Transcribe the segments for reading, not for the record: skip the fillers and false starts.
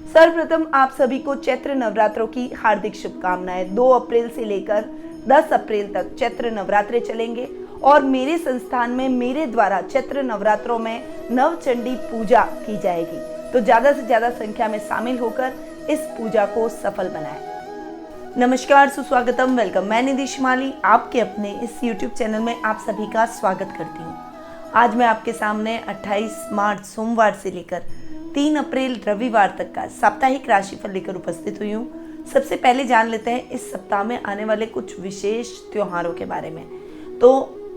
सर्वप्रथम आप सभी को चैत्र नवरात्रों की हार्दिक शुभकामनाएं। 2 अप्रैल से लेकर 10 अप्रैल तक चैत्र नवरात्रे चलेंगे और मेरे संस्थान में मेरे द्वारा चैत्र नवरात्रों में नवचंडी पूजा की जाएगी। तो ज़्यादा से ज़्यादा संख्या में शामिल होकर इस पूजा को सफल बनाएं। नमस्कार, सुस्वागतम, वेलकम। मैं निधि शिमाली आपके अपने इस YouTube चैनल में आप सभी का स्वागत करती हूँ। आज मैं आपके सामने 28 मार्च सोमवार से लेकर 3 अप्रैल रविवार तक का साप्ताहिक राशिफल लेकर उपस्थित हुई हूँ। सबसे पहले जान लेते हैं इस सप्ताह में आने वाले कुछ विशेष त्योहारों के बारे में। तो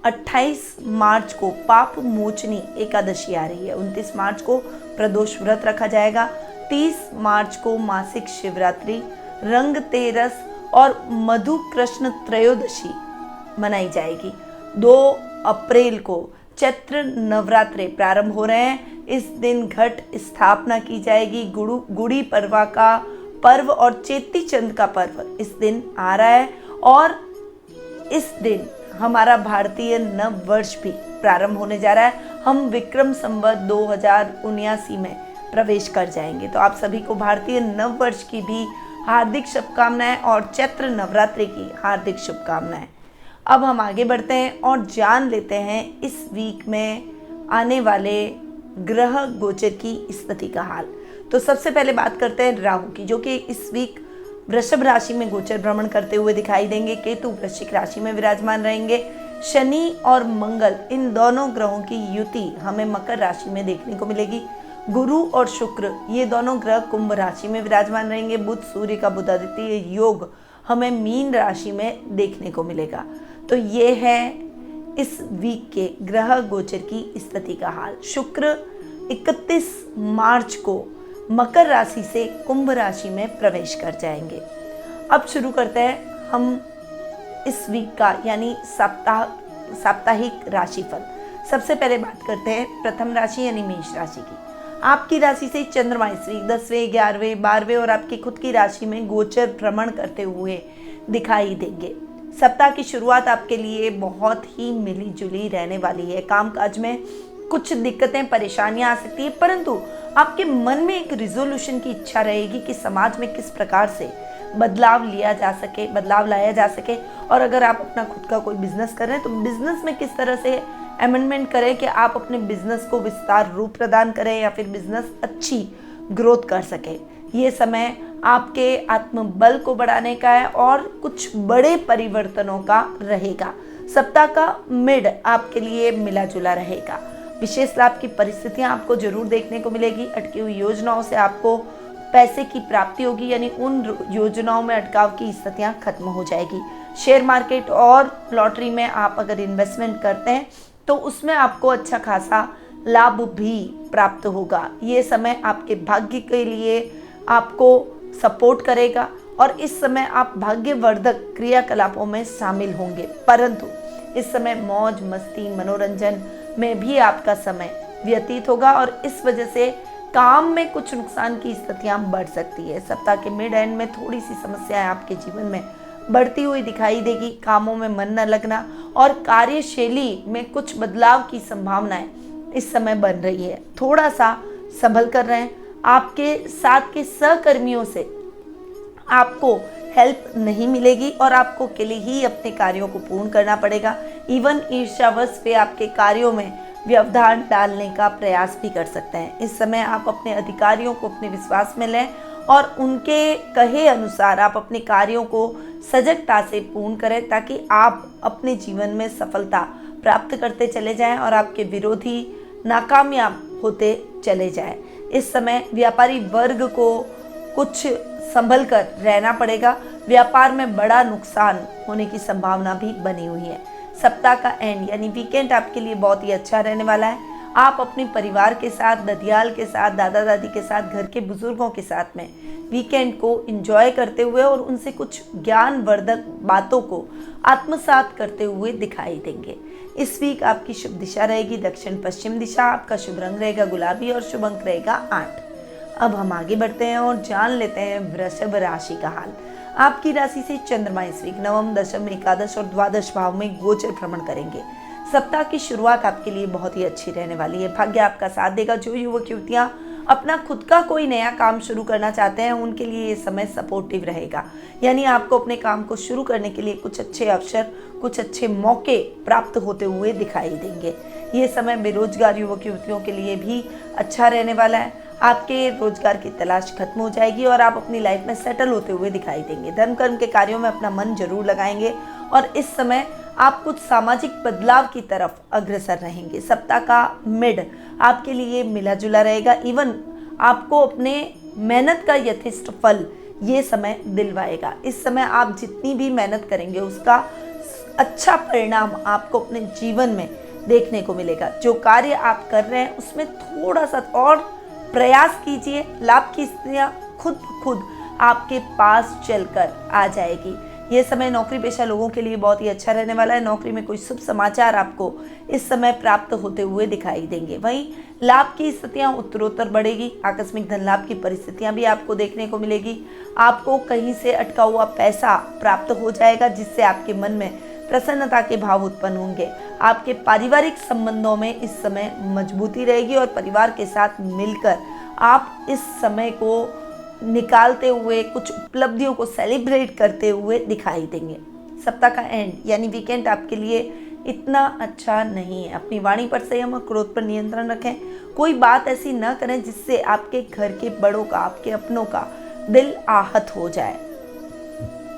28 मार्च को पाप मोचनी एकादशी आ रही है। 29 मार्च को प्रदोष व्रत रखा जाएगा। 30 मार्च को मासिक शिवरात्रि, रंग तेरस और मधु कृष्ण त्रयोदशी मनाई जाएगी। 2 अप्रैल को चैत्र नवरात्रे प्रारंभ हो रहे हैं। इस दिन घट स्थापना की जाएगी। गुड़ी पड़वा का पर्व और चेती चंद का पर्व इस दिन आ रहा है और इस दिन हमारा भारतीय नव वर्ष भी प्रारंभ होने जा रहा है। हम विक्रम संवत 2079 में प्रवेश कर जाएंगे। तो आप सभी को भारतीय नव वर्ष की भी हार्दिक शुभकामनाएं और चैत्र नवरात्रि की हार्दिक शुभकामनाएं। अब हम आगे बढ़ते हैं और जान लेते हैं इस वीक में आने वाले ग्रह गोचर की स्थिति का हाल। तो सबसे पहले बात करते हैं राहु की, जो कि इस वीक वृषभ राशि में गोचर भ्रमण करते हुए दिखाई देंगे। केतु वृश्चिक राशि में विराजमान रहेंगे। शनि और मंगल, इन दोनों ग्रहों की युति हमें मकर राशि में देखने को मिलेगी। गुरु और शुक्र, ये दोनों ग्रह कुंभ राशि में विराजमान रहेंगे। बुध सूर्य का बुधादित्य योग हमें मीन राशि में देखने को मिलेगा। तो ये है इस वीक के ग्रह गोचर की स्थिति का हाल। शुक्र 31 मार्च को मकर राशि से कुंभ राशि में प्रवेश कर जाएंगे। अब शुरू करते हैं हम इस वीक का यानी साप्ताहिक राशिफल। सबसे पहले बात करते हैं प्रथम राशि यानी मेष राशि की। आपकी राशि से चंद्रमा इस वीक 10वें, 11वें, 12वें और आपकी खुद की राशि में गोचर भ्रमण करते हुए दिखाई देंगे। सप्ताह की शुरुआत आपके लिए बहुत ही मिली जुली रहने वाली है। कामकाज में कुछ दिक्कतें, परेशानियां आ सकती है, परंतु आपके मन में एक रिजोल्यूशन की इच्छा रहेगी कि समाज में किस प्रकार से बदलाव लाया जा सके। और अगर आप अपना खुद का कोई बिजनेस कर रहे हैं तो बिजनेस में किस तरह से अमेंडमेंट करें कि आप अपने बिजनेस को विस्तार रूप प्रदान करें या फिर बिजनेस अच्छी ग्रोथ कर सके। ये समय आपके आत्मबल को बढ़ाने का है और कुछ बड़े परिवर्तनों का रहेगा। सप्ताह का मिड आपके लिए मिला जुला रहेगा। विशेष लाभ की परिस्थितियां आपको जरूर देखने को मिलेगी। अटकी हुई योजनाओं से आपको पैसे की प्राप्ति होगी, यानी उन योजनाओं में अटकाव की स्थितियां खत्म हो जाएगी। शेयर मार्केट और लॉटरी में आप अगर इन्वेस्टमेंट करते हैं तो उसमें आपको अच्छा खासा लाभ भी प्राप्त होगा। ये समय आपके भाग्य के लिए आपको सपोर्ट करेगा और इस समय आप भाग्यवर्धक क्रियाकलापों में शामिल होंगे। परंतु इस समय मौज मस्ती मनोरंजन में भी आपका समय व्यतीत होगा और इस वजह से काम में कुछ नुकसान की स्थितियां बढ़ सकती है। सप्ताह के मिड एंड में थोड़ी सी समस्याएं आपके जीवन में बढ़ती हुई दिखाई देगी। कामों में मन न लगना और कार्यशैली में कुछ बदलाव की संभावनाएं इस समय बन रही है। थोड़ा सा संभल कर रहें। आपके साथ के सहकर्मियों से आपको हेल्प नहीं मिलेगी और आपको अकेले ही अपने कार्यों को पूर्ण करना पड़ेगा। इवन ईर्ष्यावश वे आपके कार्यों में व्यवधान डालने का प्रयास भी कर सकते हैं। इस समय आप अपने अधिकारियों को अपने विश्वास में लें और उनके कहे अनुसार आप अपने कार्यों को सजगता से पूर्ण करें ताकि आप अपने जीवन में सफलता प्राप्त करते चले जाएं और आपके विरोधी नाकामयाब होते चले जाएं। इस समय व्यापारी वर्ग को कुछ संभल कर रहना पड़ेगा। व्यापार में बड़ा नुकसान होने की संभावना भी बनी हुई है। सप्ताह का एंड यानी वीकेंड आपके लिए बहुत ही अच्छा रहने वाला है। आप अपने परिवार के साथ, ददियाल के साथ, दादा दादी के साथ, घर के बुजुर्गों के साथ में वीकेंड को एंजॉय करते हुए और उनसे कुछ ज्ञानवर्धक बातों को आत्मसात करते हुए दिखाई देंगे। इस वीक आपकी शुभ दिशा रहेगी दक्षिण पश्चिम दिशा। आपका शुभ रंग रहेगा गुलाबी और शुभ अंक रहेगा 8। अब हम आगे बढ़ते हैं और जान लेते हैं वृषभ राशि का हाल। आपकी राशि से चंद्रमा इस वीक नवम, दशम, एकादश और द्वादश भाव में गोचर भ्रमण करेंगे। सप्ताह की शुरुआत आपके लिए बहुत ही अच्छी रहने वाली है। भाग्य आपका साथ देगा। जो युवक युवतियां अपना खुद का कोई नया काम शुरू करना चाहते हैं उनके लिए ये समय सपोर्टिव रहेगा। यानी आपको अपने काम को शुरू करने के लिए कुछ अच्छे अवसर, कुछ अच्छे मौके प्राप्त होते हुए दिखाई देंगे। ये समय बेरोजगार युवक युवतियों के लिए भी अच्छा रहने वाला है। आपके रोजगार की तलाश खत्म हो जाएगी और आप अपनी लाइफ में सेटल होते हुए दिखाई देंगे। धर्म कर्म के कार्यों में अपना मन जरूर लगाएंगे और इस समय आप कुछ सामाजिक बदलाव की तरफ अग्रसर रहेंगे। सप्ताह का मिड आपके लिए मिला जुला रहेगा। इवन आपको अपने मेहनत का यथेष्ट फल ये समय दिलवाएगा। इस समय आप जितनी भी मेहनत करेंगे उसका अच्छा परिणाम आपको अपने जीवन में देखने को मिलेगा। जो कार्य आप कर रहे हैं उसमें थोड़ा सा और प्रयास कीजिए। लाभ की स्थितियाँ खुद आपके पास चलकर आ जाएगी। ये समय नौकरी पेशा लोगों के लिए बहुत ही अच्छा रहने वाला है। नौकरी में कोई शुभ समाचार आपको इस समय प्राप्त होते हुए दिखाई देंगे। वहीं लाभ की स्थितियां उत्तरोत्तर बढ़ेगी। आकस्मिक धन लाभ की परिस्थितियां भी आपको देखने को मिलेगी। आपको कहीं से अटका हुआ पैसा प्राप्त हो जाएगा जिससे आपके मन में प्रसन्नता के भाव उत्पन्न होंगे। आपके पारिवारिक संबंधों में इस समय मजबूती रहेगी और परिवार के साथ मिलकर आप इस समय को निकालते हुए कुछ उपलब्धियों को सेलिब्रेट करते हुए दिखाई देंगे। सप्ताह का एंड यानी वीकेंड आपके लिए इतना अच्छा नहीं है। अपनी वाणी पर संयम और क्रोध पर नियंत्रण रखें। कोई बात ऐसी न करें जिससे आपके घर के बड़ों का, आपके अपनों का दिल आहत हो जाए,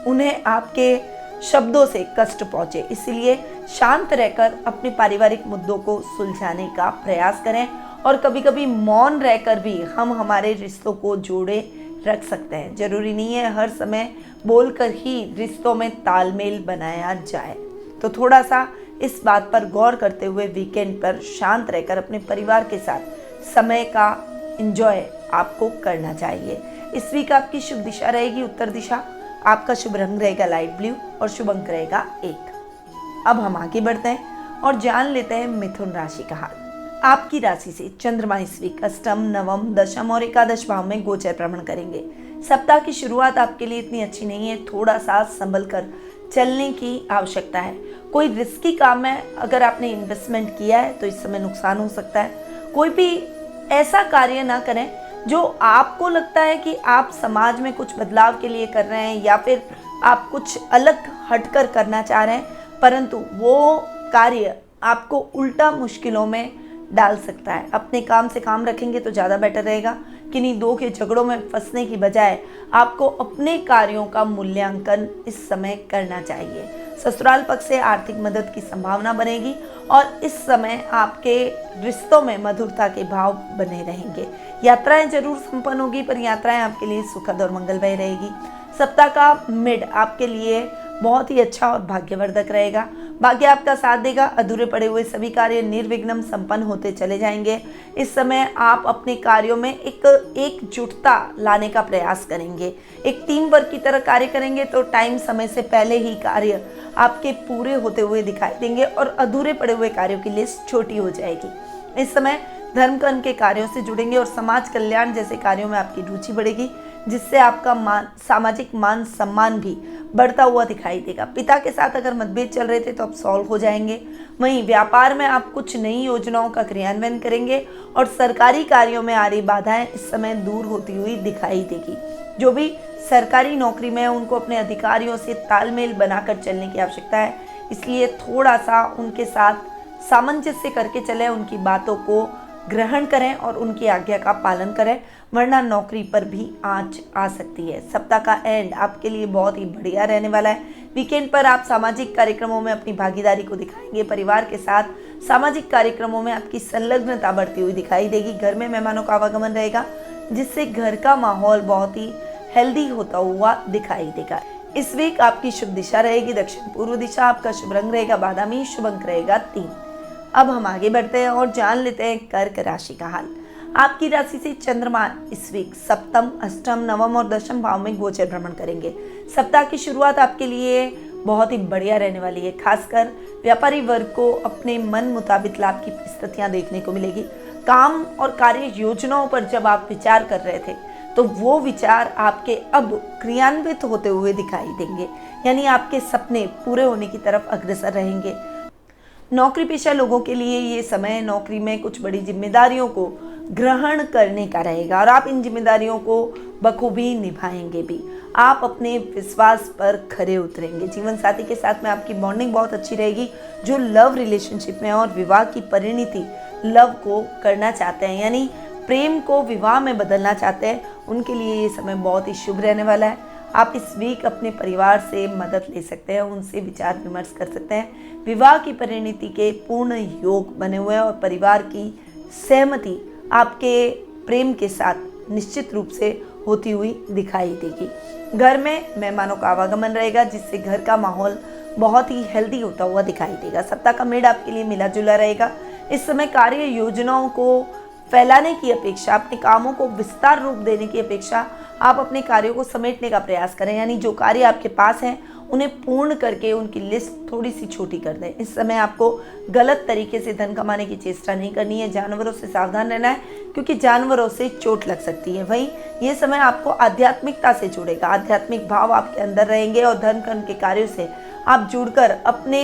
उन्हें आपके शब्दों से कष्ट पहुंचे। इसलिए शांत रहकर अपने पारिवारिक मुद्दों को सुलझाने का प्रयास करें और कभी कभी मौन रहकर भी हम हमारे रिश्तों को जोड़े रख सकते हैं। जरूरी नहीं है हर समय बोलकर ही रिश्तों में तालमेल बनाया जाए। तो थोड़ा सा इस बात पर गौर करते हुए वीकेंड पर शांत रहकर अपने परिवार के साथ समय का एंजॉय आपको करना चाहिए। इस वीक आपकी शुभ दिशा रहेगी उत्तर दिशा। आपका शुभ रंग रहेगा लाइट ब्लू और शुभ अंक रहेगा 1। अब हम आगे बढ़ते हैं और जान लेते हैं मिथुन राशि का हाल। आपकी राशि से चंद्रमा इस वीक अष्टम, नवम, दशम और एकादश भाव में गोचर भ्रमण करेंगे। सप्ताह की शुरुआत आपके लिए इतनी अच्छी नहीं है। थोड़ा सा संभल कर चलने की आवश्यकता है। कोई रिस्की काम में अगर आपने इन्वेस्टमेंट किया है तो इस समय नुकसान हो सकता है। कोई भी ऐसा कार्य ना करें जो आपको लगता है कि आप समाज में कुछ बदलाव के लिए कर रहे हैं या फिर आप कुछ अलग हटकर करना चाह रहे हैं, परंतु वो कार्य आपको उल्टा मुश्किलों में डाल सकता है। अपने काम से काम रखेंगे तो ज़्यादा बेटर रहेगा। किन्हीं दो के झगड़ों में फंसने की बजाय आपको अपने कार्यों का मूल्यांकन इस समय करना चाहिए। ससुराल पक्ष से आर्थिक मदद की संभावना बनेगी और इस समय आपके रिश्तों में मधुरता के भाव बने रहेंगे। यात्राएं जरूर संपन्न होगी पर यात्राएं आपके लिए सुखद और मंगलमय रहेगी। सप्ताह का मिड आपके लिए बहुत ही अच्छा और भाग्यवर्धक रहेगा। भाग्य आपका साथ देगा। अधूरे पड़े हुए सभी कार्य निर्विघ्न संपन्न होते चले जाएंगे। इस समय आप अपने कार्यों में एकजुटता लाने का प्रयास करेंगे। एक टीम वर्क की तरह कार्य करेंगे तो टाइम समय से पहले ही कार्य आपके पूरे होते हुए दिखाई देंगे और अधूरे पड़े हुए कार्यों की लिस्ट छोटी हो जाएगी। इस समय धर्म कर्म के कार्यों से जुड़ेंगे और समाज कल्याण जैसे कार्यों में आपकी रुचि बढ़ेगी जिससे आपका सामाजिक मान सम्मान भी बढ़ता हुआ दिखाई देगा। पिता के साथ अगर मतभेद चल रहे थे तो अब सॉल्व हो जाएंगे। वहीं व्यापार में आप कुछ नई योजनाओं का क्रियान्वयन करेंगे और सरकारी कार्यों में आ रही बाधाएं इस समय दूर होती हुई दिखाई देगी। जो भी सरकारी नौकरी में है उनको अपने अधिकारियों से तालमेल बनाकर चलने की आवश्यकता है। इसलिए थोड़ा सा उनके साथ सामंजस्य करके चलें, उनकी बातों को ग्रहण करें और उनकी आज्ञा का पालन करें, वरना नौकरी पर भी आंच आ सकती है। सप्ताह का एंड आपके लिए बहुत ही बढ़िया रहने वाला है। वीकेंड पर आप सामाजिक कार्यक्रमों में अपनी भागीदारी को दिखाएंगे। परिवार के साथ सामाजिक कार्यक्रमों में आपकी संलग्नता बढ़ती हुई दिखाई देगी। घर में मेहमानों का आवागमन रहेगा जिससे घर का माहौल बहुत ही हेल्दी होता हुआ दिखाई देगा। इस वीक आपकी शुभ दिशा रहेगी दक्षिण पूर्व दिशा। आपका शुभ रंग रहेगा बादामी, शुभ अंक रहेगा 3। अब हम आगे बढ़ते हैं और जान लेते हैं कर्क राशि का हाल। आपकी राशि से चंद्रमा इस वीक सप्तम, अष्टम, नवम और दशम भाव में गोचर भ्रमण करेंगे। सप्ताह की शुरुआत आपके लिए बहुत ही बढ़िया रहने वाली है। खासकर व्यापारी वर्ग को अपने मन मुताबिक लाभ की स्थितियां देखने को मिलेगी। काम और कार्य योजनाओं पर जब आप विचार कर रहे थे तो वो विचार आपके अब क्रियान्वित होते हुए दिखाई देंगे, यानी आपके सपने पूरे होने की तरफ अग्रसर रहेंगे। नौकरी पेशा लोगों के लिए ये समय नौकरी में कुछ बड़ी जिम्मेदारियों को ग्रहण करने का रहेगा और आप इन जिम्मेदारियों को बखूबी निभाएंगे भी। आप अपने विश्वास पर खरे उतरेंगे। जीवन साथी के साथ में आपकी बॉन्डिंग बहुत अच्छी रहेगी। जो लव रिलेशनशिप में और विवाह की परिणति लव को करना चाहते हैं, यानी प्रेम को विवाह में बदलना चाहते हैं, उनके लिए ये समय बहुत ही शुभ रहने वाला है। आप इस वीक अपने परिवार से मदद ले सकते हैं, उनसे विचार विमर्श कर सकते हैं। विवाह की परिणति के पूर्ण योग बने हुए हैं और परिवार की सहमति आपके प्रेम के साथ निश्चित रूप से होती हुई दिखाई देगी। घर में मेहमानों का आवागमन रहेगा, जिससे घर का माहौल बहुत ही हेल्दी होता हुआ दिखाई देगा। सप्ताह का मिड आपके लिए मिला जुला रहेगा। इस समय कार्य योजनाओं को फैलाने की अपेक्षा, अपने कामों को विस्तार रूप देने की अपेक्षा आप अपने कार्यों को समेटने का प्रयास करें, यानी जो कार्य आपके पास हैं उन्हें पूर्ण करके उनकी लिस्ट थोड़ी सी छोटी कर दें। इस समय आपको गलत तरीके से धन कमाने की चेष्टा नहीं करनी है। जानवरों से सावधान रहना है, क्योंकि जानवरों से चोट लग सकती है। वहीं ये समय आपको आध्यात्मिकता से जुड़ेगा। आध्यात्मिक भाव आपके अंदर रहेंगे और धन कर्म के कार्यों से आप जुड़कर अपने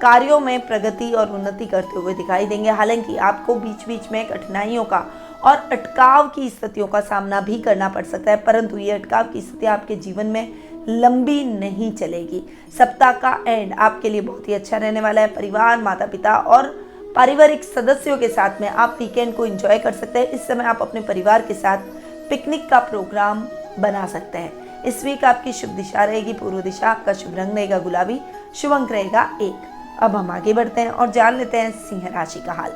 कार्यों में प्रगति और उन्नति करते हुए दिखाई देंगे। हालांकि आपको बीच बीच में कठिनाइयों का और अटकाव की स्थितियों का सामना भी करना पड़ सकता है, परंतु ये अटकाव की स्थिति आपके जीवन में लंबी नहीं चलेगी। सप्ताह का एंड आपके लिए बहुत ही अच्छा रहने वाला है। परिवार, माता पिता और पारिवारिक सदस्यों के साथ में आप वीकेंड को एंजॉय कर सकते हैं। इस समय आप अपने परिवार के साथ पिकनिक का प्रोग्राम बना सकते हैं। इस वीक आपकी शुभ दिशा रहेगी पूर्व दिशा। आपका शुभ रंग रहेगा गुलाबी। शुभ अंक रहेगा 1। अब हम आगे बढ़ते हैं और जान लेते हैं सिंह राशि का हाल।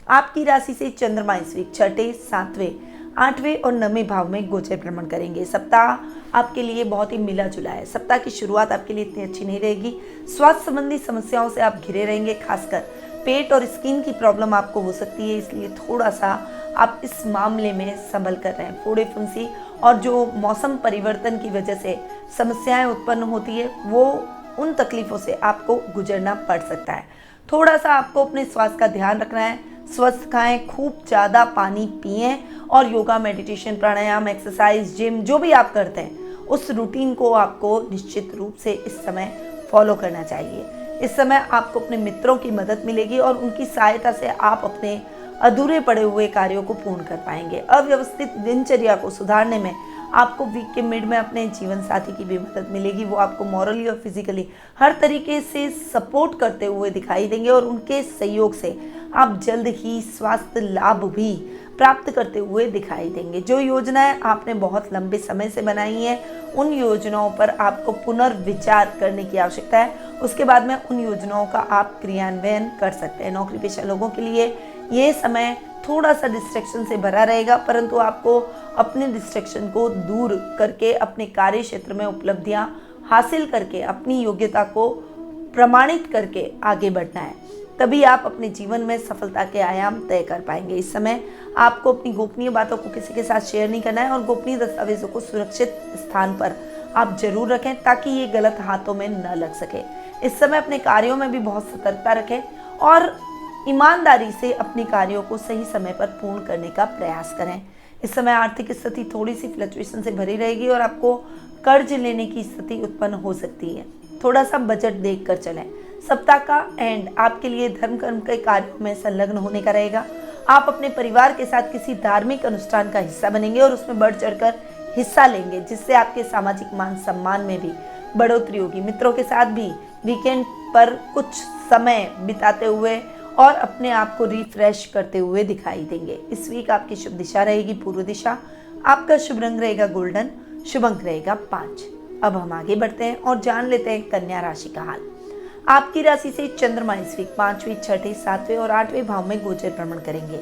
आपकी राशि से चंद्रमा इस वीक 6, 7, 8वें और 9वें भाव में गोचर भ्रमण करेंगे। सप्ताह आपके लिए बहुत ही मिला जुला है। सप्ताह की शुरुआत आपके लिए इतनी अच्छी नहीं रहेगी। स्वास्थ्य संबंधी समस्याओं से आप घिरे रहेंगे। खासकर पेट और स्किन की प्रॉब्लम आपको हो सकती है, इसलिए थोड़ा सा आप इस मामले में संभल कर रहें। फोड़े फुंसी और जो मौसम परिवर्तन की वजह से समस्याएं उत्पन्न होती है, वो उन तकलीफों से आपको गुजरना पड़ सकता है। थोड़ा सा आपको अपने स्वास्थ्य का ध्यान रखना है। स्वस्थ खाएं, खूब ज़्यादा पानी पिएं और योगा, मेडिटेशन, प्राणायाम, एक्सरसाइज, जिम जो भी आप करते हैं उस रूटीन को आपको निश्चित रूप से इस समय फॉलो करना चाहिए। इस समय आपको अपने मित्रों की मदद मिलेगी और उनकी सहायता से आप अपने अधूरे पड़े हुए कार्यों को पूर्ण कर पाएंगे। अव्यवस्थित दिनचर्या को सुधारने में आपको वीक के मिड में अपने जीवन साथी की भी मदद मिलेगी। वो आपको मॉरली और फिजिकली हर तरीके से सपोर्ट करते हुए दिखाई देंगे और उनके सहयोग से आप जल्द ही स्वास्थ्य लाभ भी प्राप्त करते हुए दिखाई देंगे। जो योजनाएं आपने बहुत लंबे समय से बनाई हैं, उन योजनाओं पर आपको पुनर्विचार करने की आवश्यकता है। उसके बाद में उन योजनाओं का आप क्रियान्वयन कर सकते हैं। नौकरी पेशा लोगों के लिए ये समय थोड़ा सा डिस्ट्रैक्शन से भरा रहेगा, परंतु आपको अपने डिस्ट्रैक्शन को दूर करके अपने कार्य क्षेत्र में उपलब्धियां हासिल करके अपनी योग्यता को प्रमाणित करके आगे बढ़ना है। तभी आप अपने जीवन में सफलता के आयाम तय कर पाएंगे। इस समय आपको अपनी गोपनीय बातों को किसी के साथ शेयर नहीं करना है और गोपनीय दस्तावेजों को सुरक्षित स्थान पर आप जरूर रखें, ताकि ये गलत हाथों में न लग सके। इस समय अपने कार्यों में भी बहुत सतर्कता रखें और ईमानदारी से अपने कार्यों को सही समय पर पूर्ण करने का प्रयास करें। इस समय आर्थिक स्थिति थोड़ी सी फ्लक्चुएशन से भरी रहेगी और आपको कर्ज लेने की स्थिति उत्पन्न हो सकती है। थोड़ा सा बजट देखकर चलें। सप्ताह का एंड आपके लिए धर्म कर्म के कार्यों में संलग्न होने का रहेगा। आप अपने परिवार के साथ किसी धार्मिक अनुष्ठान का हिस्सा बनेंगे और उसमें बढ़ चढ़कर हिस्सा लेंगे, जिससे आपके सामाजिक मान सम्मान में भी बढ़ोतरी होगी। मित्रों के साथ भी वीकेंड पर कुछ समय बिताते हुए और अपने आप को रिफ्रेश करते हुए दिखाई देंगे। इस वीक आपकी शुभ दिशा रहेगी पूर्व दिशा। आपका शुभ रंग रहेगा गोल्डन। शुभ अंक रहेगा 5। अब हम आगे बढ़ते हैं और जान लेते हैं कन्या राशि का हाल। आपकी राशि से चंद्रमा इस वीक 5वें, 6ठे, 7वें और 8वें भाव में गोचर भ्रमण करेंगे।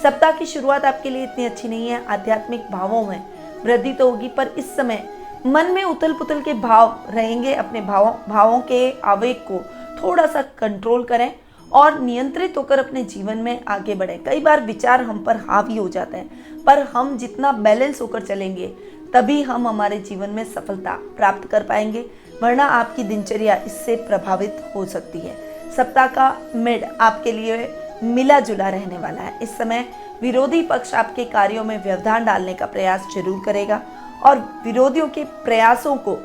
सप्ताह की शुरुआत आपके लिए इतनी अच्छी नहीं है। आध्यात्मिक भावों में वृद्धि तो होगी, पर इस समय मन में उथल पुथल के भाव रहेंगे। अपने भावों के आवेग को थोड़ा सा कंट्रोल करें और नियंत्रित होकर अपने जीवन में आगे बढ़ें। कई बार विचार हम पर हावी हो जाते हैं, पर हम जितना बैलेंस होकर चलेंगे तभी हम हमारे जीवन में सफलता प्राप्त कर पाएंगे, वरना आपकी दिनचर्या इससे प्रभावित हो सकती है। सप्ताह का मिड आपके लिए मिला जुला रहने वाला है। इस समय विरोधी पक्ष आपके कार्यों में व्यवधान डालने का प्रयास जरूर करेगा और विरोधियों के प्रयासों को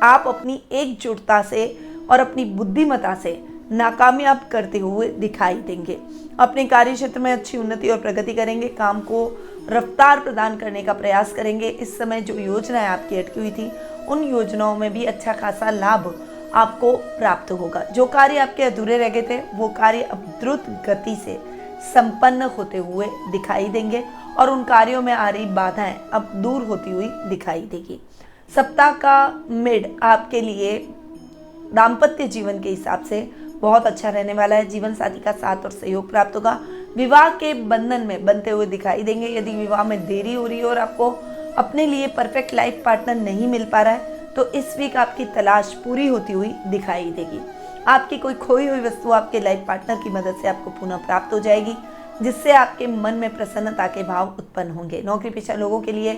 आप अपनी एकजुटता से और अपनी बुद्धिमत्ता से नाकामयाब करते हुए दिखाई देंगे। अपने कार्य क्षेत्र में अच्छी उन्नति और प्रगति करेंगे। काम को रफ्तार प्रदान करने का प्रयास करेंगे। इस समय जो योजनाएं आपकी अटकी हुई थी उन योजनाओं में भी अच्छा खासा लाभ आपको प्राप्त होगा। जो कार्य आपके अधूरे रह गए थे वो कार्य अब द्रुत गति से संपन्न होते हुए दिखाई देंगे और उन कार्यों में आ रही बाधाएं अब दूर होती हुई दिखाई देगी। सप्ताह का मिड आपके लिए दाम्पत्य जीवन के हिसाब से बहुत अच्छा रहने वाला है। जीवन साथी का साथ और सहयोग प्राप्त होगा। विवाह के बंधन में बनते हुए दिखाई देंगे। यदि विवाह में देरी हो रही है और आपको अपने लिए परफेक्ट लाइफ पार्टनर नहीं मिल पा रहा है तो इस वीक आपकी तलाश पूरी होती हुई दिखाई देगी। आपकी कोई खोई हुई वस्तु आपके लाइफ पार्टनर की मदद से आपको पुनः प्राप्त हो जाएगी, जिससे आपके मन में प्रसन्नता के भाव उत्पन्न होंगे। नौकरी पेशा लोगों के लिए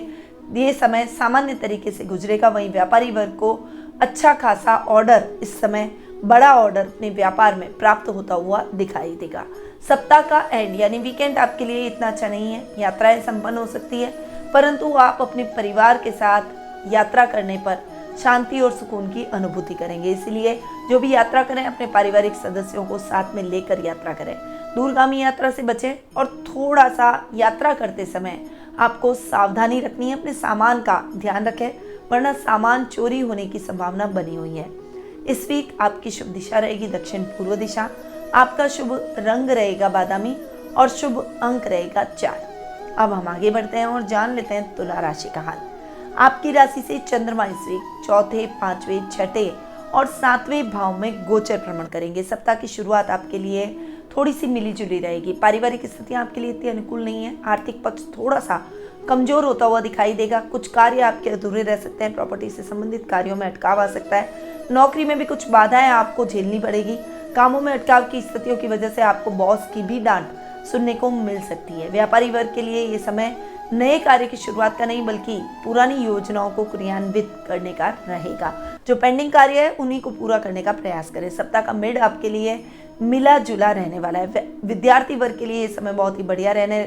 ये समय सामान्य तरीके से गुजरेगा। वहीं व्यापारी वर्ग को अच्छा खासा ऑर्डर, इस समय बड़ा ऑर्डर अपने व्यापार में प्राप्त होता हुआ दिखाई देगा। सप्ताह का एंड यानी वीकेंड आपके लिए इतना अच्छा नहीं है। यात्राएं संपन्न हो सकती है, परंतु आप अपने परिवार के साथ यात्रा करने पर शांति और सुकून की अनुभूति करेंगे। इसलिए जो भी यात्रा करें अपने पारिवारिक सदस्यों को साथ में लेकर यात्रा करें। दूरगामी यात्रा से बचें और थोड़ा सा यात्रा करते समय आपको सावधानी रखनी है। अपने सामान का ध्यान रखें, वरना सामान चोरी होने की संभावना बनी हुई है। इस वीक आपकी शुभ दिशा रहेगी दक्षिण पूर्व दिशा। आपका शुभ रंग रहेगा बादामी और शुभ अंक रहेगा 4। अब हम आगे बढ़ते हैं और जान लेते हैं तुला राशि का हाल। आपकी राशि से चंद्रमा इस वीक चौथे, पांचवें, छठे और सातवें भाव में गोचर भ्रमण करेंगे। सप्ताह की शुरुआत आपके लिए थोड़ी सी मिली जुली रहेगी। पारिवारिक स्थितियां आपके लिए इतनी अनुकूल नहीं है। आर्थिक पक्ष थोड़ा सा कमजोर होता हुआ दिखाई देगा। कुछ कार्य आपके अधूरे रह सकते हैं। प्रॉपर्टी से संबंधित कार्यों में अटकाव आ सकता है। नौकरी में भी कुछ बाधाएं आपको झेलनी पड़ेगी। कामों में अटकाव की स्थितियों की वजह से आपको बॉस की भी डांट सुनने को मिल सकती है। व्यापारी वर्ग के लिए ये समय नए कार्य की शुरुआत का नहीं बल्कि पुरानी योजनाओं को क्रियान्वित करने का रहेगा। जो पेंडिंग कार्य है उन्हीं को पूरा करने का प्रयास करें। सप्ताह का मिड आपके लिए मिला जुला रहने वाला है। विद्यार्थी वर्ग के लिए ये समय बहुत ही बढ़िया रहने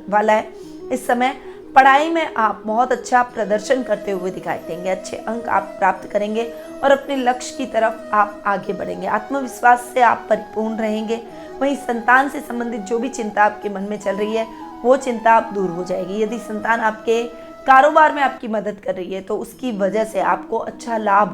वाला है। इस समय पढ़ाई में आप बहुत अच्छा प्रदर्शन करते हुए दिखाई देंगे। अच्छे अंक आप प्राप्त करेंगे और अपने लक्ष्य की तरफ आप आगे बढ़ेंगे। आत्मविश्वास से आप परिपूर्ण रहेंगे। वहीं संतान से संबंधित जो भी चिंता आपके मन में चल रही है वो चिंता आप दूर हो जाएगी। यदि संतान आपके कारोबार में आपकी मदद कर रही है तो उसकी वजह से आपको अच्छा लाभ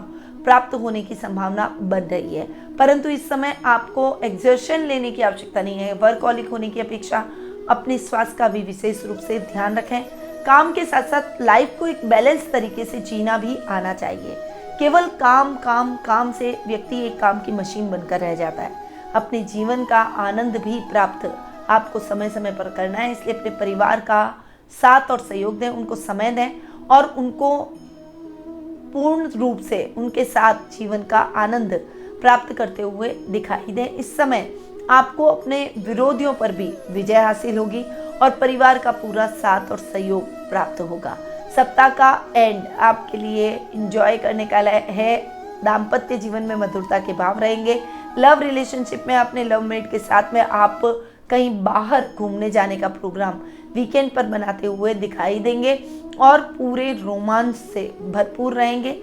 प्राप्त होने की संभावना बन रही है। परंतु इस समय आपको एक्सर्शन लेने की आवश्यकता नहीं है। वर्कहॉलिक होने की अपेक्षा अपने स्वास्थ्य का भी विशेष रूप से ध्यान रखें। काम के साथ साथ लाइफ को एक बैलेंस तरीके से जीना भी आना चाहिए। केवल काम काम काम से व्यक्ति एक काम की मशीन बनकर रह जाता है। अपने जीवन का आनंद भी प्राप्त आपको समय समय पर करना है। इसलिए अपने परिवार का साथ और सहयोग दें, उनको समय दें और उनको पूर्ण रूप से उनके साथ जीवन का आनंद प्राप्त करते हुए दिखाई दें। इस समय आपको अपने विरोधियों पर भी विजय हासिल होगी और परिवार का पूरा साथ और सहयोग प्राप्त होगा। सप्ताह का एंड आपके लिए एंजॉय करने का है। दाम्पत्य जीवन में मधुरता के भाव रहेंगे। लव रिलेशनशिप में अपने लव मेट के साथ में आप कहीं बाहर घूमने जाने का प्रोग्राम वीकेंड पर बनाते हुए दिखाई देंगे और पूरे रोमांच से भरपूर रहेंगे।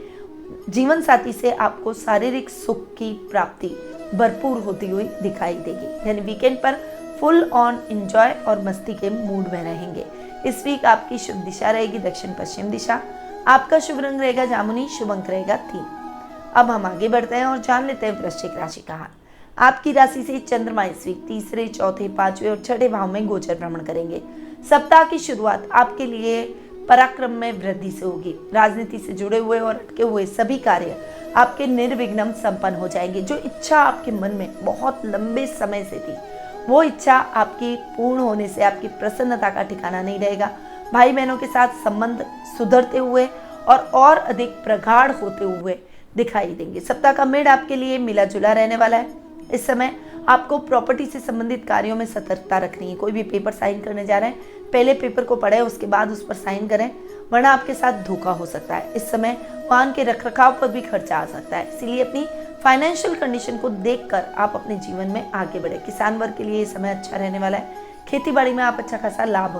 जीवन साथी से आपको शारीरिक सुख की प्राप्ति भरपूर होती हुई दिखाई देगी। यानी वीकेंड पर फुल ऑन एंजॉय और मस्ती के मूड में रहेंगे। इस वीक आपकी शुभ दिशा रहेगी दक्षिण पश्चिम दिशा। आपका शुभ रंग रहेगा जामुनी, शुभ अंक रहेगा 3। अब हम आगे बढ़ते हैं और जान लेते हैं वृश्चिक राशि का हाल। आपकी राशि से चंद्रमा इस वीक तीसरे, चौथे, पांचवें और छठे भाव में गोचर भ्रमण करेंगे। सप्ताह की शुरुआत आपके लिए पराक्रम में वृद्धि से होगी। राजनीति से जुड़े हुए और अटके हुए सभी कार्य आपके निर्विघ्न संपन्न हो जाएंगे। जो इच्छा आपके मन में बहुत लंबे समय से थी वो इच्छा आपकी पूर्ण होने से आपकी प्रसन्नता का ठिकाना नहीं रहेगा। भाई बहनों के साथ संबंध सुधरते हुए और अधिक प्रगाढ़ होते हुए दिखाई देंगे। सप्ताह का मिड आपके लिए मिला जुला रहने वाला है। इस समय आपको प्रॉपर्टी से संबंधित कार्यों में सतर्कता रखनी है। कोई भी पेपर साइन करने जा रहे हैं, पहले पेपर को पढ़ें, उसके बाद उस पर साइन करें, वरना आपके साथ धोखा हो सकता है। इस समय वाहन के रखरखाव पर भी खर्चा आ सकता है। इसीलिए अपनी फाइनेंशियल कंडीशन को देखकर आप अपने जीवन में आगे बढ़े। किसान वर्ग के लिए ये समय अच्छा रहने वाला है। खेती बाड़ी में आप अच्छा खासा लाभ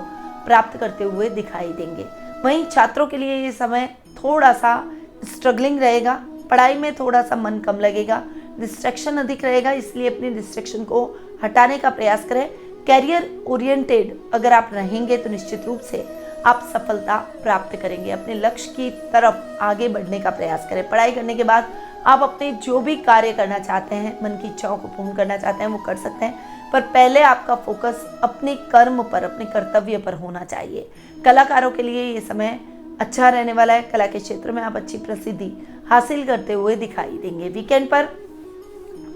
प्राप्त करते हुए दिखाई देंगे। वहीं छात्रों के लिए ये समय थोड़ा सा स्ट्रगलिंग रहेगा। पढ़ाई में थोड़ा सा मन कम लगेगा। डिस्ट्रैक्शन अधिक रहेगा, इसलिए अपनी डिस्ट्रैक्शन को हटाने का प्रयास करें। कैरियर ओरिएंटेड अगर आप रहेंगे तो निश्चित रूप से आप सफलता प्राप्त करेंगे। अपने लक्ष्य की तरफ आगे बढ़ने का प्रयास करें। पढ़ाई करने के बाद आप अपने जो भी कार्य करना चाहते हैं, मन की इच्छाओं को पूर्ण करना चाहते हैं, वो कर सकते हैं, पर पहले आपका फोकस अपने कर्म पर, अपने कर्तव्य पर होना चाहिए। कलाकारों के लिए ये समय अच्छा रहने वाला है। कला के क्षेत्र में आप अच्छी प्रसिद्धि हासिल करते हुए दिखाई देंगे। वीकेंड पर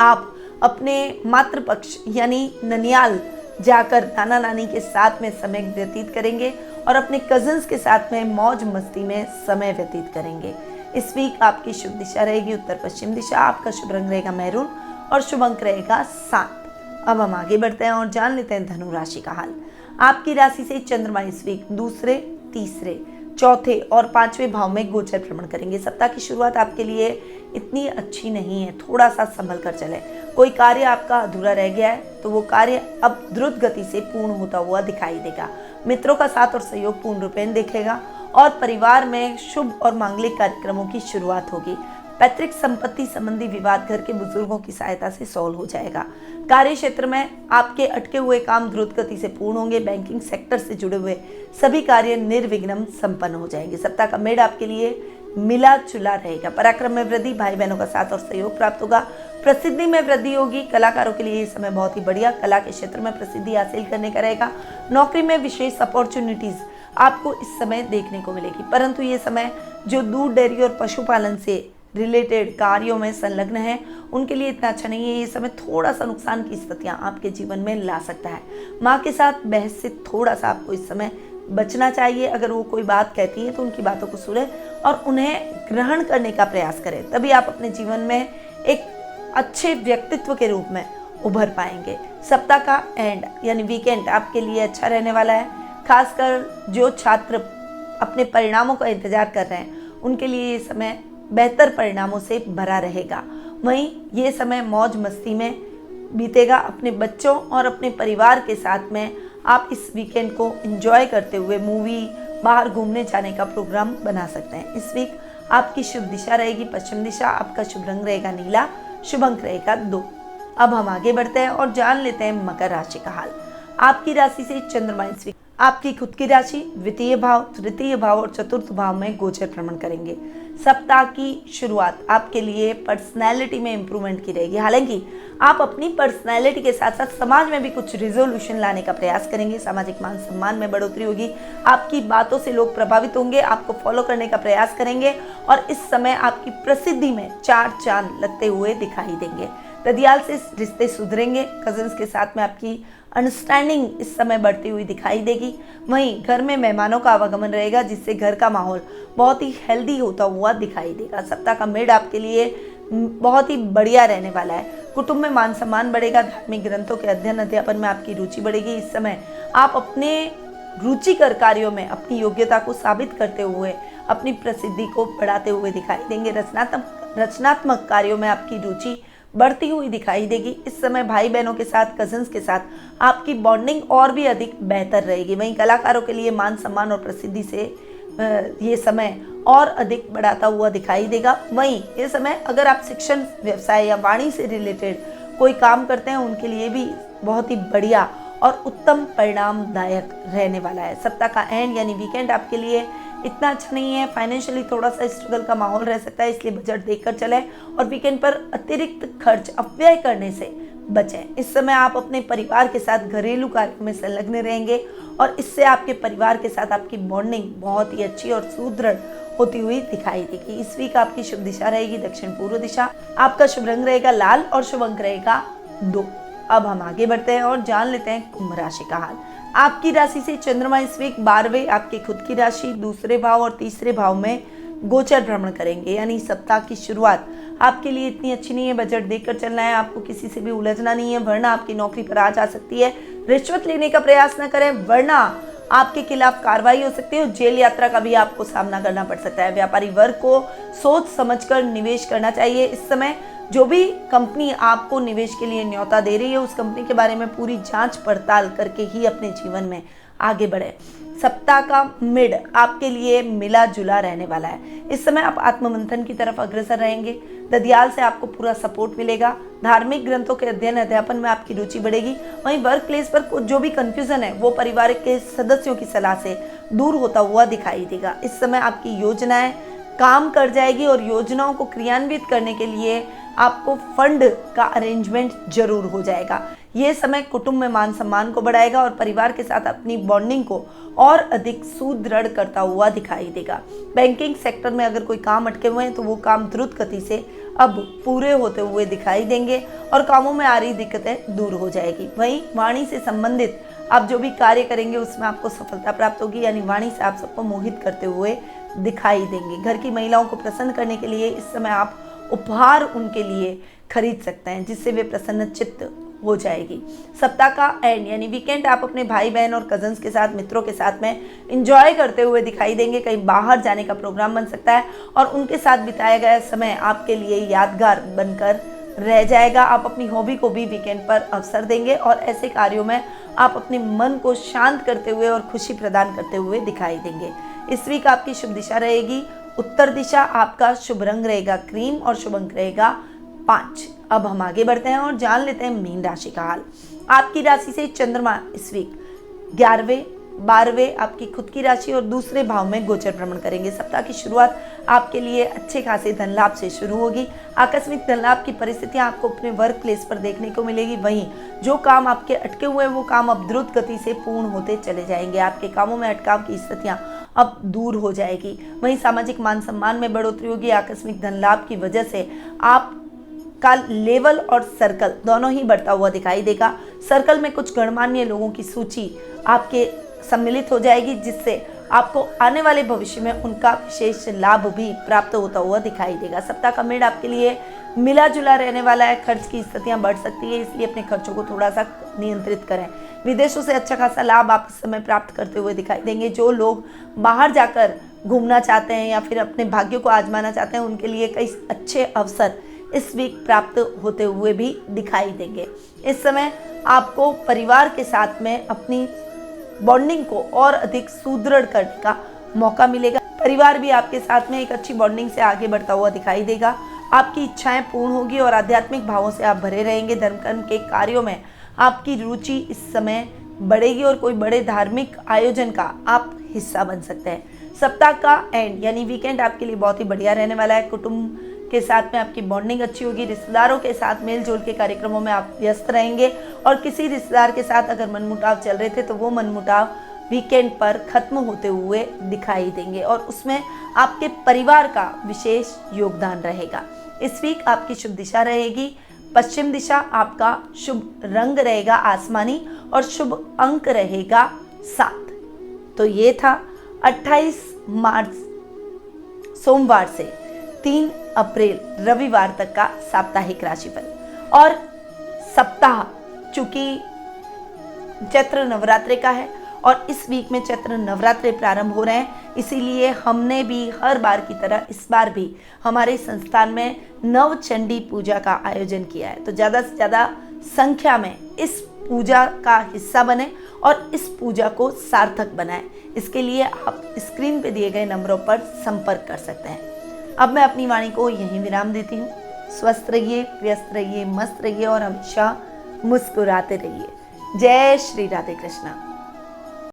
आप अपने मातृपक्ष यानी ननियाल जाकर नाना नानी के साथ में समय व्यतीत करेंगे और अपने कजिन्स के साथ में मौज मस्ती में समय व्यतीत करेंगे। इस वीक आपकी शुभ दिशा रहेगी उत्तर पश्चिम दिशा। आपका शुभ रंग रहेगा मैरून और शुभ अंक रहेगा 7। अब हम आगे बढ़ते हैं और जान लेते हैं धनु राशि का हाल। आपकी राशि से चंद्रमा इस वीक दूसरे, तीसरे, चौथे और 5वें भाव में गोचर भ्रमण करेंगे। सप्ताह की शुरुआत आपके लिए इतनी अच्छी नहीं है, थोड़ा सा संभल कर चले। कोई कार्य आपका अधूरा रह गया है तो वो कार्य अब द्रुत गति से पूर्ण होता हुआ दिखाई देगा। मित्रों का साथ और सहयोग पूर्ण रूपेण दिखेगा और परिवार में शुभ और मांगलिक कार्यक्रमों की शुरुआत होगी। पैतृक संपत्ति संबंधी विवाद घर के बुजुर्गों की सहायता से सॉल्व हो जाएगा। कार्य क्षेत्र में आपके अटके हुए काम द्रुत गति से पूर्ण होंगे। बैंकिंग सेक्टर से जुड़े हुए सभी कार्य निर्विघ्न संपन्न हो जाएंगे। सप्ताह का मेड आपके लिए मिला जुला रहेगा। पराक्रम में वृद्धि, भाई बहनों का साथ और सहयोग प्राप्त होगा। प्रसिद्धि में वृद्धि होगी। कलाकारों के लिए ये समय बहुत ही बढ़िया कला के क्षेत्र में प्रसिद्धि हासिल करने का रहेगा। नौकरी में विशेष अपॉर्चुनिटीज आपको इस समय देखने को मिलेगी, परंतु ये समय जो दूध, डेयरी और पशुपालन से रिलेटेड कार्यों में संलग्न है उनके लिए इतना अच्छा नहीं है। ये समय थोड़ा सा नुकसान की स्थितियां आपके जीवन में ला सकता है। माँ के साथ बहस से थोड़ा सा आपको इस समय बचना चाहिए। अगर वो कोई बात कहती है तो उनकी बातों को सुने और उन्हें ग्रहण करने का प्रयास करें, तभी आप अपने जीवन में एक अच्छे व्यक्तित्व के रूप में उभर पाएंगे। सप्ताह का एंड यानी वीकेंड आपके लिए अच्छा रहने वाला है। खासकर जो छात्र अपने परिणामों का इंतजार कर रहे हैं उनके लिए ये समय बेहतर परिणामों से भरा रहेगा। वहीं ये समय मौज मस्ती में बीतेगा। अपने बच्चों और अपने परिवार के साथ में आप इस वीकेंड को एंजॉय करते हुए मूवी, बाहर घूमने जाने का प्रोग्राम बना सकते हैं। इस वीक आपकी शुभ दिशा रहेगी पश्चिम दिशा। आपका शुभ रंग रहेगा नीला, शुभ अंक रहेगा 2। अब हम आगे बढ़ते हैं और जान लेते हैं मकर राशि का हाल। आपकी राशि से चंद्रमा इस वीक आपकी खुद की राशि द्वितीय भाव, तृतीय भाव और चतुर्थ भाव में गोचर भ्रमण करेंगे। सप्ताह की शुरुआत आपके लिए पर्सनैलिटी में इंप्रूवमेंट की रहेगी। हालांकि आप अपनी पर्सनैलिटी के साथ साथ समाज में भी कुछ रिजोल्यूशन लाने का प्रयास करेंगे। सामाजिक मान सम्मान में बढ़ोतरी होगी। आपकी बातों से लोग प्रभावित होंगे, आपको फॉलो करने का प्रयास करेंगे और इस समय आपकी प्रसिद्धि में 4 चांद लगते हुए दिखाई देंगे। ददियाल से रिश्ते सुधरेंगे। कजिन्स के साथ में आपकी अंडरस्टैंडिंग इस समय बढ़ती हुई दिखाई देगी। वहीं घर में मेहमानों का आवागमन रहेगा जिससे घर का माहौल बहुत ही हेल्दी होता हुआ दिखाई देगा। सप्ताह का मिड आपके लिए बहुत ही बढ़िया रहने वाला है। कुटुंब में मान सम्मान बढ़ेगा। धार्मिक ग्रंथों के अध्ययन अध्यापन में आपकी रुचि बढ़ेगी। इस समय आप अपने रुचिकर कार्यों में अपनी योग्यता को साबित करते हुए अपनी प्रसिद्धि को बढ़ाते हुए दिखाई देंगे। रचनात्मक कार्यों में आपकी रुचि बढ़ती हुई दिखाई देगी। इस समय भाई बहनों के साथ, कजिन्स के साथ आपकी बॉन्डिंग और भी अधिक बेहतर रहेगी। वहीं कलाकारों के लिए मान सम्मान और प्रसिद्धि से ये समय और अधिक बढ़ाता हुआ दिखाई देगा। वहीं ये समय अगर आप शिक्षण, व्यवसाय या वाणी से रिलेटेड कोई काम करते हैं उनके लिए भी बहुत ही बढ़िया और उत्तम परिणामदायक रहने वाला है। सप्ताह का एंड यानी वीकेंड आपके लिए इतना अच्छा नहीं है। फाइनेंशियली थोड़ा सा स्ट्रगल का माहौल रह सकता है, इसलिए बजट देखकर चलें और वीकेंड पर अतिरिक्त खर्च अपव्यय करने से बचें। इस समय आप अपने परिवार के साथ घरेलू कार्यों में संलग्न रहेंगे और इससे आपके परिवार के साथ आपकी बॉन्डिंग बहुत ही अच्छी और सुदृढ़ होती हुई दिखाई देगी। इस वीक आपकी शुभ दिशा रहेगी दक्षिण पूर्व दिशा। आपका शुभ रंग रहेगा लाल और शुभ अंक रहेगा 2। अब हम आगे बढ़ते हैं और जान लेते हैं कुंभ राशि का हाल। आपकी राशि से चंद्रमा इस वीक 12वें आपकी खुद की राशि, दूसरे भाव और तीसरे भाव में गोचर भ्रमण करेंगे। यानी सप्ताह की शुरुआत आपके लिए इतनी अच्छी नहीं है। बजट देखकर चलना है। आपको किसी से भी उलझना नहीं है, वरना आपकी नौकरी पर आ जा सकती है। रिश्वत लेने का प्रयास न करें, वरना आपके खिलाफ कार्रवाई हो सकती है और जेल यात्रा का भी आपको सामना करना पड़ सकता है। व्यापारी वर्ग को सोच समझकर निवेश करना चाहिए। इस समय जो भी कंपनी आपको निवेश के लिए न्योता दे रही है उस कंपनी के बारे में पूरी जांच पड़ताल करके ही अपने जीवन में आगे बढ़े। सप्ताह का मिड आपके लिए मिला जुला रहने वाला है। इस समय आप आत्ममंथन की तरफ अग्रसर रहेंगे। ददियाल से आपको पूरा सपोर्ट मिलेगा। धार्मिक ग्रंथों के अध्ययन अध्यापन में आपकी रुचि बढ़ेगी। वहीं वर्क प्लेस पर कुछ जो भी कंफ्यूजन है वो परिवार के सदस्यों की सलाह से दूर होता हुआ दिखाई देगा। इस समय आपकी योजनाएं काम कर जाएगी और योजनाओं को क्रियान्वित करने के लिए आपको फंड का अरेंजमेंट जरूर हो जाएगा। ये समय कुटुंब में मान सम्मान को बढ़ाएगा और परिवार के साथ अपनी बॉन्डिंग को और अधिक सुदृढ़ करता हुआ दिखाई देगा। बैंकिंग सेक्टर में अगर कोई काम अटके हुए हैं तो वो काम द्रुत गति से अब पूरे होते हुए दिखाई देंगे और कामों में आ रही दिक्कतें दूर हो जाएगी। वहीं वाणी से संबंधित आप जो भी कार्य करेंगे उसमें आपको सफलता प्राप्त होगी, यानी वाणी से आप सबको मोहित करते हुए दिखाई देंगे। घर की महिलाओं को प्रसन्न करने के लिए इस समय आप उपहार उनके लिए खरीद सकते हैं जिससे वे प्रसन्नचित्त हो जाएगी। सप्ताह का एंड यानी वीकेंड आप अपने भाई बहन और कजन्स के साथ, मित्रों के साथ में एंजॉय करते हुए दिखाई देंगे। कहीं बाहर जाने का प्रोग्राम बन सकता है और उनके साथ बिताया गया समय आपके लिए यादगार बनकर रह जाएगा। आप अपनी हॉबी को भी वीकेंड पर अवसर देंगे और ऐसे कार्यों में आप अपने मन को शांत करते हुए और खुशी प्रदान करते हुए दिखाई देंगे। इस वीक आपकी शुभ दिशा रहेगी उत्तर दिशा, आपका शुभ रंग रहेगा क्रीम और शुभ अंक रहेगा 5। अब हम आगे बढ़ते हैं और जान लेते हैं मीन राशि का हाल। आपकी राशि से चंद्रमा इस वीक 11वें 12वें आपकी खुद की राशि और दूसरे भाव में गोचर भ्रमण करेंगे। सप्ताह की शुरुआत आपके लिए अच्छे खासे धन लाभ से शुरू होगी। आकस्मिक धन लाभ की परिस्थितियां आपको अपने वर्क प्लेस पर देखने को मिलेगी। वहीं जो काम आपके अटके हुए हैं वो काम अब द्रुत गति से पूर्ण होते चले जाएंगे। आपके कामों में अटकाव की स्थितियां अब दूर हो जाएगी। वहीं सामाजिक मान सम्मान में बढ़ोतरी होगी। आकस्मिक धन लाभ की वजह से आप का लेवल और सर्कल दोनों ही बढ़ता हुआ दिखाई देगा। सर्कल में कुछ गणमान्य लोगों की सूची आपके सम्मिलित हो जाएगी जिससे आपको आने वाले भविष्य में उनका विशेष लाभ भी प्राप्त होता हुआ दिखाई देगा। सप्ताह का मिड आपके लिए मिला जुला रहने वाला है। खर्च की स्थितियां बढ़ सकती है, इसलिए अपने खर्चों को थोड़ा सा नियंत्रित करें। विदेशों से अच्छा खासा लाभ आप इस समय प्राप्त करते हुए दिखाई देंगे। जो लोग बाहर जाकर घूमना चाहते हैं या फिर अपने भाग्य को आजमाना चाहते हैं उनके लिए कई अच्छे अवसर इस वीक प्राप्त होते हुए भी दिखाई देंगे। इस समय आपको परिवार के साथ में अपनी बॉन्डिंग को और अधिक सुदृढ़ करने का मौका मिलेगा। परिवार भी आपके साथ में एक अच्छी बॉन्डिंग से आगे बढ़ता हुआ दिखाई देगा। आपकी इच्छाएं पूर्ण होगी और आध्यात्मिक भावों से आप भरे रहेंगे। धर्म कर्म के कार्यों में आपकी रुचि इस समय बढ़ेगी और कोई बड़े धार्मिक आयोजन का आप हिस्सा बन सकते हैं। सप्ताह का एंड यानी वीकेंड आपके लिए बहुत ही बढ़िया रहने वाला है। कुटुंब के साथ में आपकी बॉन्डिंग अच्छी होगी। रिश्तेदारों के साथ मेल जोल के कार्यक्रमों में आप व्यस्त रहेंगे और किसी रिश्तेदार के साथ अगर मनमुटाव चल रहे थे तो वो मनमुटाव वीकेंड पर खत्म होते हुए दिखाई देंगे और उसमें आपके परिवार का विशेष योगदान रहेगा। इस वीक आपकी शुभ दिशा रहेगी पश्चिम दिशा, आपका शुभ रंग रहेगा आसमानी और शुभ अंक रहेगा 7। तो ये था 28 मार्च सोमवार से 3 अप्रैल रविवार तक का साप्ताहिक राशिफल। और सप्ताह चूंकि चैत्र नवरात्रे का है और इस वीक में चैत्र नवरात्रे प्रारंभ हो रहे हैं, इसीलिए हमने भी हर बार की तरह इस बार भी हमारे संस्थान में नवचंडी पूजा का आयोजन किया है। तो ज़्यादा से ज़्यादा संख्या में इस पूजा का हिस्सा बने और इस पूजा को सार्थक बनाएं। इसके लिए आप स्क्रीन पे दिए गए नंबरों पर संपर्क कर सकते हैं। अब मैं अपनी वाणी को यहीं विराम देती हूँ। स्वस्थ रहिए, व्यस्त रहिए, मस्त रहिए और हमेशा मुस्कुराते रहिए। जय श्री राधे कृष्णा।